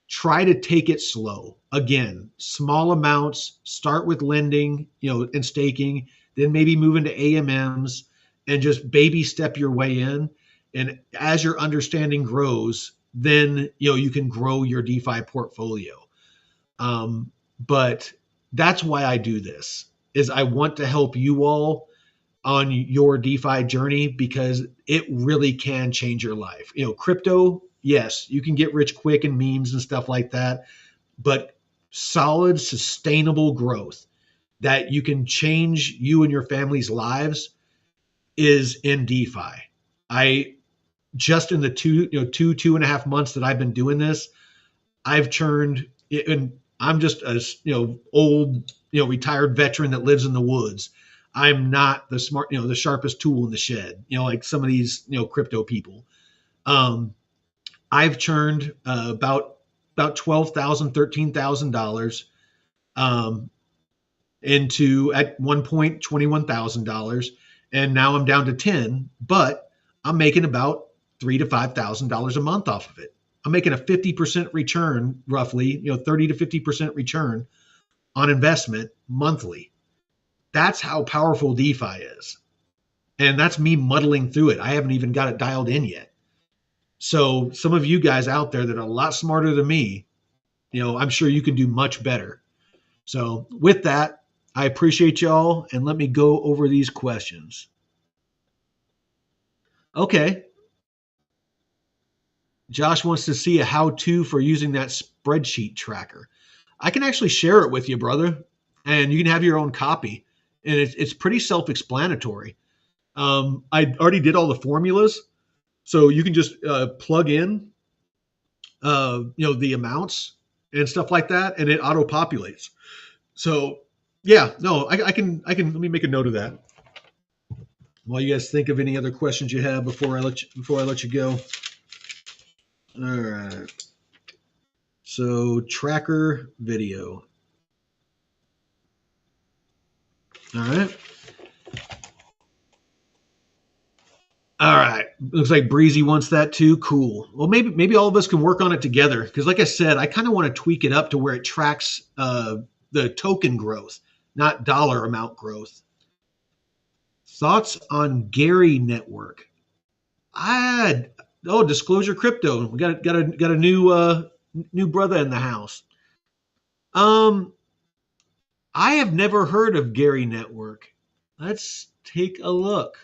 Try to take it slow. Again, small amounts, start with lending, and staking, then maybe move into AMMs and just baby step your way in. And as your understanding grows, then you can grow your DeFi portfolio. But that's why I do this, is I want to help you all on your DeFi journey, because it really can change your life. Crypto, yes, you can get rich quick and memes and stuff like that, but solid, sustainable growth that you can change you and your family's lives is in DeFi. I just in the 2.5 months that I've been doing this, I've turned, and I'm just a old retired veteran that lives in the woods. I'm not the smart, the sharpest tool in the shed, like some of these crypto people. I've turned about $12,000, $13,000 into, at one point, $21,000, and now I'm down to 10. But I'm making about $3,000 to $5,000 a month off of it. I'm making a 50% return, roughly, 30 to 50% return on investment monthly. That's how powerful DeFi is. And that's me muddling through it. I haven't even got it dialed in yet. So some of you guys out there that are a lot smarter than me, I'm sure you can do much better. So with that, I appreciate y'all, and let me go over these questions. Okay. Josh wants to see a how-to for using that spreadsheet tracker. I can actually share it with you, brother, and you can have your own copy. And it's pretty self-explanatory. I already did all the formulas, so you can just plug in, the amounts and stuff like that, and it auto-populates. So, yeah, no, I can. Let me make a note of that. While you guys think of any other questions you have before I let you go. All right. So tracker video. All right. All right. Looks like Breezy wants that too. Cool. Well, maybe all of us can work on it together, because like I said, I kind of want to tweak it up to where it tracks the token growth, not dollar amount growth. Thoughts on Gary Network? Disclosure Crypto. We got a new brother in the house. Um, I have never heard of Gary Network. Let's take a look.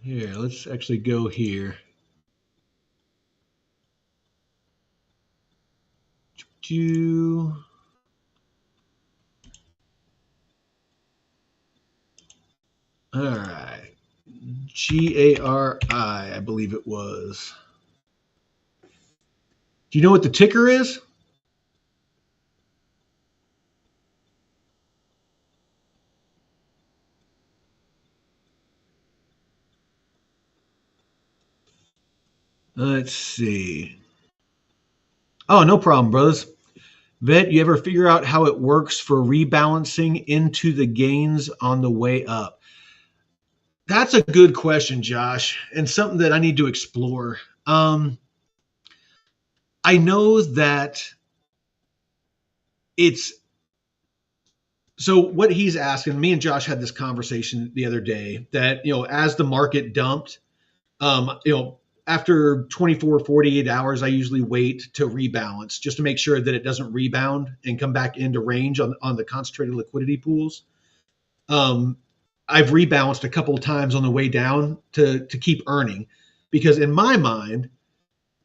Here, let's actually go here. Do all right. GARI, I believe it was. Do you know what the ticker is? Let's see. Oh, no problem, brothers. Vet, you ever figure out how it works for rebalancing into the gains on the way up? That's a good question, Josh, and something that I need to explore. I know that it's so what he's asking. Me and Josh had this conversation the other day that, as the market dumped, after 24, 48 hours, I usually wait to rebalance just to make sure that it doesn't rebound and come back into range on the concentrated liquidity pools. Um, I've rebalanced a couple of times on the way down to keep earning, because in my mind,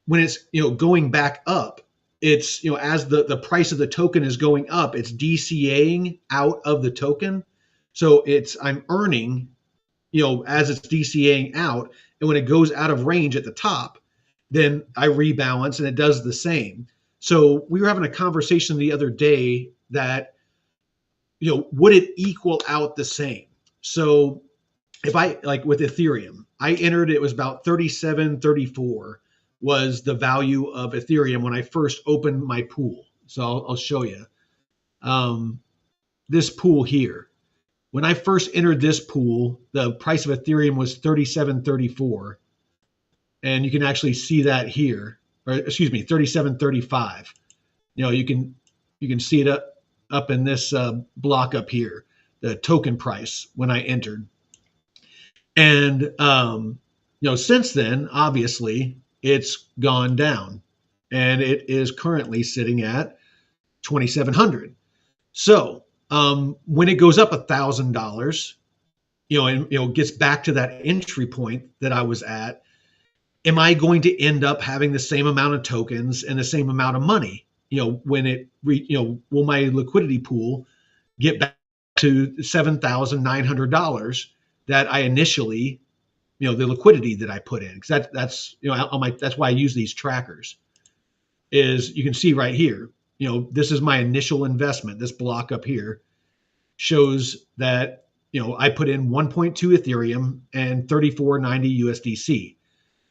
when it's going back up, it's as the price of the token is going up, it's DCAing out of the token. So I'm earning as it's DCAing out. And when it goes out of range at the top, then I rebalance and it does the same. So we were having a conversation the other day that, would it equal out the same? So if I, like with Ethereum, I entered, it was about 37, 34 was the value of Ethereum when I first opened my pool. So I'll show you this pool here. When I first entered this pool, the price of Ethereum was 37.34. And you can actually see that here, or excuse me, 37.35. You can see it up in this block up here, the token price when I entered. And since then, obviously, it's gone down, and it is currently sitting at 2,700. So when it goes up $1,000, and gets back to that entry point that I was at, am I going to end up having the same amount of tokens and the same amount of money? When it will my liquidity pool get back to $7,900 that I initially, the liquidity that I put in? Because that's that's why I use these trackers. Is you can see right here, this is my initial investment. This block up here shows that I put in 1.2 Ethereum and 34.90 USDC.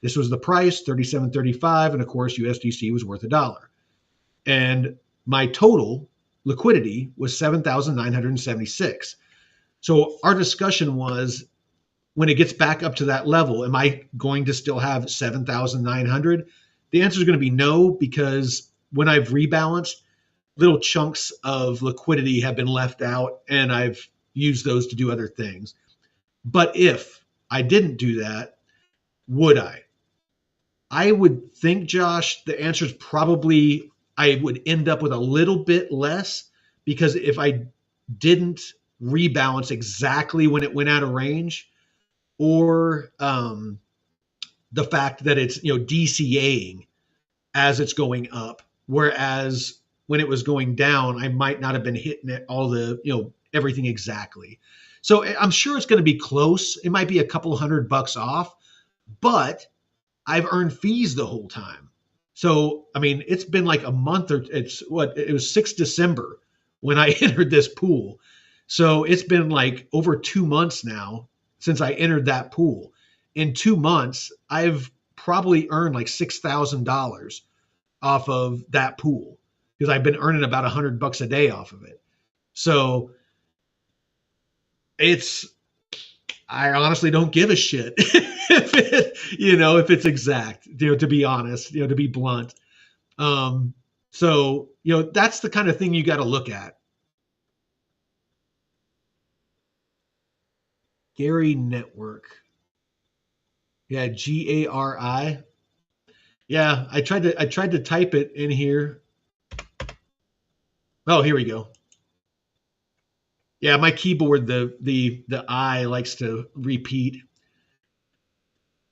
This was the price, 37.35, and of course USDC was worth $1. And my total liquidity was 7,976. So our discussion was, when it gets back up to that level, am I going to still have 7,900? The answer is going to be no, because when I've rebalanced, little chunks of liquidity have been left out, and I've used those to do other things. But if I didn't do that, would I? I would think, Josh, the answer is probably I would end up with a little bit less, because if I didn't rebalance exactly when it went out of range, or the fact that it's DCAing as it's going up, whereas when it was going down, I might not have been hitting it all the everything exactly. So I'm sure it's going to be close. It might be a couple $100 off, but I've earned fees the whole time. So, I mean, it's been like a month, or it was 6 December when I entered this pool. So it's been like over 2 months now since I entered that pool. In 2 months, I've probably earned like $6,000 off of that pool, because I've been earning about $100 a day off of it. So I honestly don't give a shit if it's exact, to be honest, to be blunt. So, that's the kind of thing you got to look at. Gary Network. Yeah, Gari. Yeah, I tried to type it in here. Oh, here we go. Yeah, my keyboard, the I likes to repeat.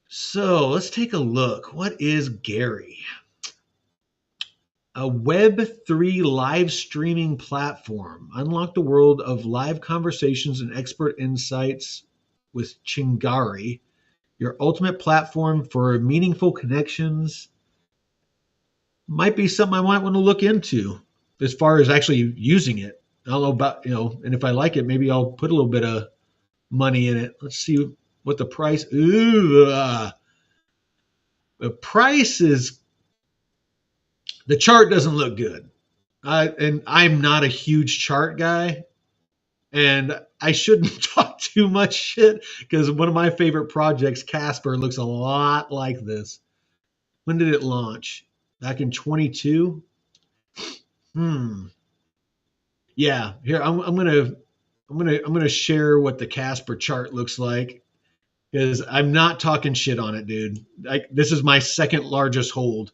So let's take a look. What is Gary? A Web3 live streaming platform. Unlock the world of live conversations and expert insights with Chingari, your ultimate platform for meaningful connections. Might be something I might want to look into as far as actually using it. I don't know about, and if I like it, maybe I'll put a little bit of money in it. Let's see what the price. The price is, the chart doesn't look good. And I'm not a huge chart guy, and I shouldn't talk too much shit because one of my favorite projects, Casper, looks a lot like this. When did it launch? Back in 22. Yeah, here I'm gonna share what the Casper chart looks like because I'm not talking shit on it, dude. Like, this is my second largest hold,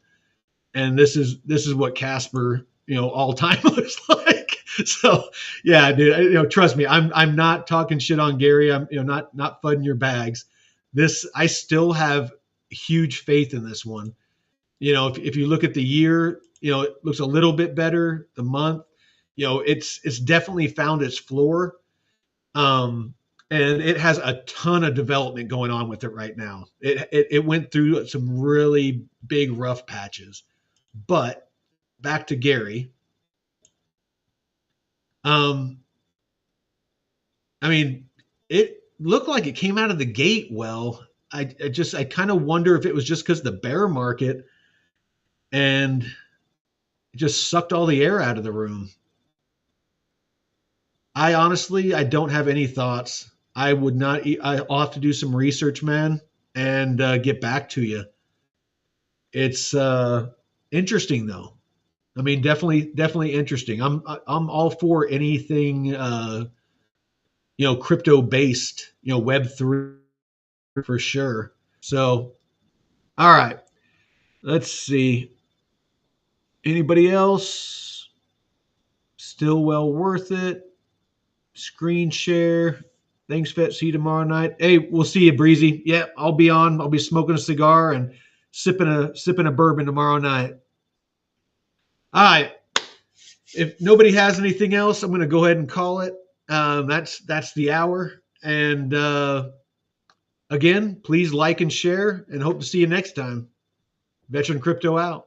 and this is what Casper, all time looks like. So yeah, dude, trust me, I'm not talking shit on Gary. I'm, not fudding your bags. This, I still have huge faith in this one. If you look at the year, it looks a little bit better. The month, it's definitely found its floor. Um, and it has a ton of development going on with it right now. It went through some really big rough patches. But back to Gary. Um, I mean, it looked like it came out of the gate well. I kind of wonder if it was just because the bear market and it just sucked all the air out of the room. I honestly, I don't have any thoughts. I would not. I'll have to do some research, man, and get back to you. It's interesting though. I mean, definitely interesting. I'm all for anything crypto based, Web3 for sure. So, all right, let's see. Anybody else? Still well worth it. Screen share. Thanks, Vet. See you tomorrow night. Hey, we'll see you, Breezy. Yeah, I'll be on. I'll be smoking a cigar and sipping a bourbon tomorrow night. All right. If nobody has anything else, I'm going to go ahead and call it. That's the hour. And again, please like and share, and hope to see you next time. Veteran Crypto out.